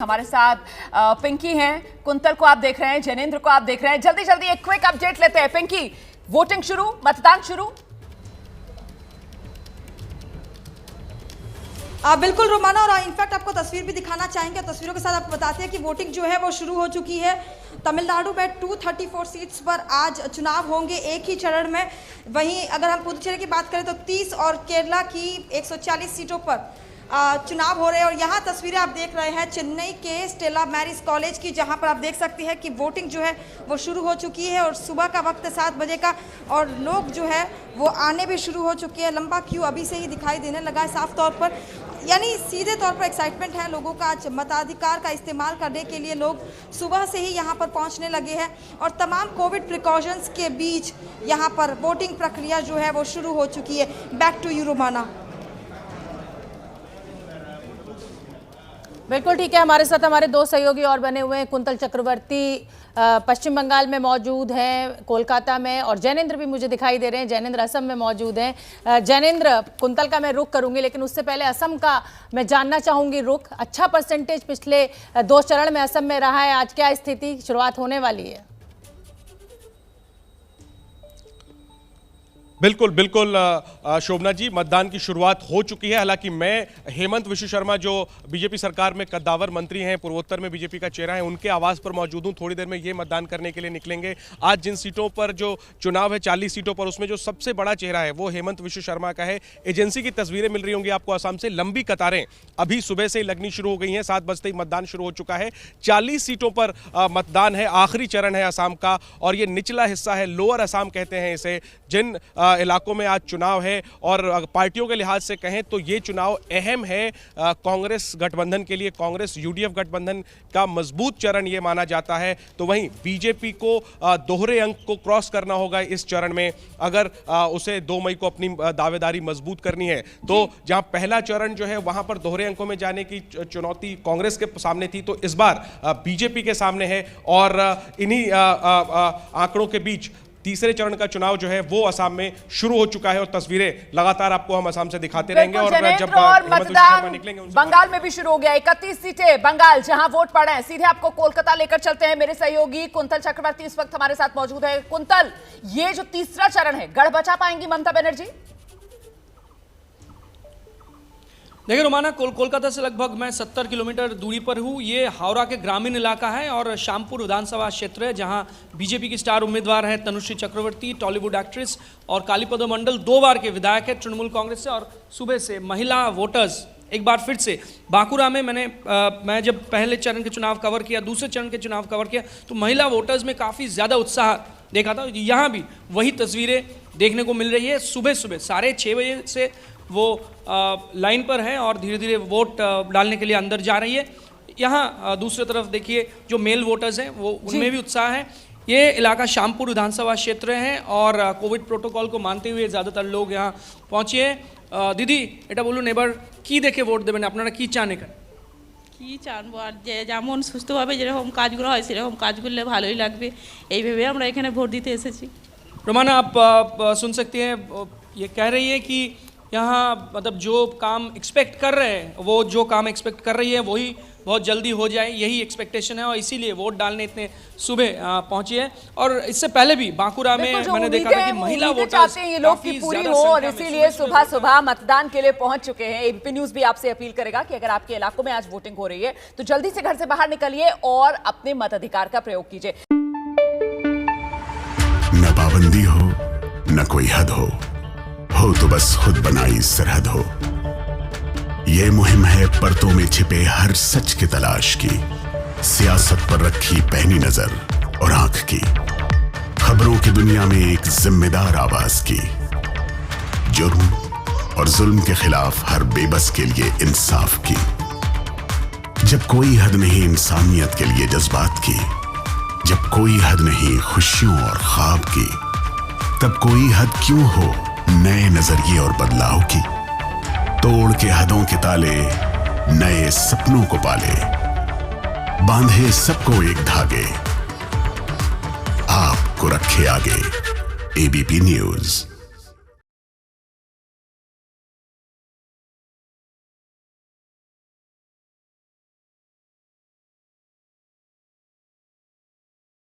हमारे साथ पिंकी हैं, कुंतल को आप देख रहे हैं, जैनेंद्र को आप देख रहे हैं। जल्दी जल्दी एक क्विक अपडेट लेते हैं। पिंकी, वोटिंग शुरू, मतदान शुरू। बिल्कुल रोमाना, और इनफैक्ट आपको तस्वीर भी दिखाना चाहेंगे। तस्वीरों के साथ आपको बताते हैं कि वोटिंग जो है वो शुरू हो चुकी है। तमिलनाडु में 234 सीट्स पर आज चुनाव होंगे एक ही चरण में। वहीं अगर हम पुदुचेरी की बात करें तो 30 और केरला की 140 सीटों पर चुनाव हो रहे हैं। और यहाँ तस्वीरें आप देख रहे हैं चेन्नई के स्टेला मैरिस कॉलेज की, जहाँ पर आप देख सकते हैं कि वोटिंग जो है वो शुरू हो चुकी है। और सुबह का वक्त है 7 बजे का, और लोग जो है वो आने भी शुरू हो चुके हैं। लंबा क्यू अभी से ही दिखाई देने लगा है साफ तौर पर, यानी सीधे तौर पर एक्साइटमेंट है लोगों का। आज मताधिकार का इस्तेमाल करने के लिए लोग सुबह से ही यहाँ पर पहुँचने लगे हैं, और तमाम कोविड प्रिकॉशंस के बीच यहाँ पर वोटिंग प्रक्रिया जो है वो शुरू हो चुकी है। Back to you Romana. बिल्कुल ठीक है, हमारे साथ हमारे दो सहयोगी और बने हुए हैं। कुंतल चक्रवर्ती पश्चिम बंगाल में मौजूद हैं, कोलकाता में, और जैनेंद्र भी मुझे दिखाई दे रहे हैं। जैनेंद्र असम में मौजूद हैं। जैनेंद्र, कुंतल का मैं रुख करूंगी, लेकिन उससे पहले असम का मैं जानना चाहूंगी रुख। अच्छा परसेंटेज पिछले 2 चरण में असम में रहा है, आज क्या स्थिति शुरुआत होने वाली है? बिल्कुल बिल्कुल शोभना जी, मतदान की शुरुआत हो चुकी है। हालांकि मैं हेमंत विश्व शर्मा जो बीजेपी सरकार में कद्दावर मंत्री हैं, पूर्वोत्तर में बीजेपी का चेहरा है, उनके आवास पर मौजूद हूं। थोड़ी देर में ये मतदान करने के लिए निकलेंगे। आज जिन सीटों पर जो चुनाव है, 40 सीटों पर, उसमें जो सबसे बड़ा चेहरा है वो हेमंत विश्व शर्मा का है। एजेंसी की तस्वीरें मिल रही होंगी आपको असम से। लंबी कतारें अभी सुबह से लगनी शुरू हो गई हैं। 7 बजते ही मतदान शुरू हो चुका है। 40 सीटों पर मतदान है, आखिरी चरण है असम का, और ये निचला हिस्सा है, लोअर असम कहते हैं इसे, जिन इलाकों में आज चुनाव है। और पार्टियों के लिहाज से कहें तो ये चुनाव अहम है कांग्रेस गठबंधन के लिए। कांग्रेस यूडीएफ गठबंधन का मजबूत चरण ये माना जाता है। तो वहीं बीजेपी को दोहरे अंक को क्रॉस करना होगा इस चरण में, अगर उसे 2 मई को अपनी दावेदारी मजबूत करनी है। तो जहां पहला चरण जो है वहां पर दोहरे अंकों में जाने की चुनौती कांग्रेस के सामने थी, तो इस बार बीजेपी के सामने है। और इन्हीं आंकड़ों के बीच तीसरे चरण का चुनाव जो है वो असम में शुरू हो चुका है, और तस्वीरें लगातार आपको हम असम से दिखाते रहेंगे। और जब मतदान बंगाल में भी शुरू हो गया। 31 सीटें बंगाल जहां वोट पड़ रहे हैं। सीधे आपको कोलकाता लेकर चलते हैं। मेरे सहयोगी कुंतल चक्रवर्ती इस वक्त हमारे साथ मौजूद है। कुंतल, ये जो तीसरा चरण है, गढ़ बचा पाएंगी ममता बनर्जी? देखिए रोमाना, कोलकाता से लगभग मैं 70 किलोमीटर दूरी पर हूँ। ये हावड़ा के ग्रामीण इलाका है और श्यामपुर विधानसभा क्षेत्र है, जहाँ बीजेपी की स्टार उम्मीदवार है तनुश्री चक्रवर्ती, टॉलीवुड एक्ट्रेस, और कालीपद मंडल 2 बार के विधायक है तृणमूल कांग्रेस से। और सुबह से महिला वोटर्स एक बार फिर से बांकुरा में मैं जब पहले चरण के चुनाव कवर किया, दूसरे चरण के चुनाव कवर किया, तो महिला वोटर्स में काफ़ी ज़्यादा उत्साह देखा था। यहाँ भी वही तस्वीरें देखने को मिल रही है। सुबह सुबह 6:30 बजे से वो लाइन पर है और धीरे धीरे वोट डालने के लिए अंदर जा रही है। यहाँ दूसरी तरफ देखिए जो मेल वोटर्स हैं वो उनमें भी उत्साह है। ये इलाका श्यामपुर विधानसभा क्षेत्र है और कोविड प्रोटोकॉल को मानते हुए ज़्यादातर लोग यहाँ पहुँचे हैं। दीदी, এটা বলুন এবার কি দেখে ভোট দেবেন, আপনারা কি চান এখানে? কি জানবো, আর যেমন সুস্থভাবে যেরকম কাজগুলো হয় সেরকম কাজ করলে ভালোই লাগবে, এই ভেবে আমরা এখানে ভোট দিতে এসেছি। रोमाना, आप सुन सकते हैं, ये कह रही है कि यहाँ मतलब जो काम एक्सपेक्ट कर रहे हैं, वो जो काम एक्सपेक्ट कर रही है वही बहुत जल्दी हो जाए, यही एक्सपेक्टेशन है, और इसीलिए वोट डालने इतने सुबह पहुंची है। और इससे पहले भी बांकुरा में मैंने देखा था कि महिला वोटर्स चाहते हैं ये लोग की पूरी हो, और इसीलिए सुबह सुबह मतदान के लिए पहुंच चुके हैं। एबीपी न्यूज भी आपसे अपील करेगा कि अगर आपके इलाकों में आज वोटिंग हो रही है तो जल्दी से घर से बाहर निकलिए और अपने मताधिकार का प्रयोग कीजिए। न पाबंदी हो न कोई हद हो तो बस खुद बनाई सरहद हो। ये मुहिम है परतों में छिपे हर सच की तलाश की, सियासत पर रखी पैनी नजर और आंख की, खबरों की दुनिया में एक जिम्मेदार आवाज की, जुर्म और जुल्म के खिलाफ हर बेबस के लिए इंसाफ की। जब कोई हद नहीं इंसानियत के लिए जज्बात की, जब कोई हद नहीं खुशियों और ख्वाब की, तब कोई हद क्यों हो नए नजरिए और बदलाव की। तोड़ के हदों के ताले, नए सपनों को पाले, बांधे सबको एक धागे, आपको रखे आगे। ABP news.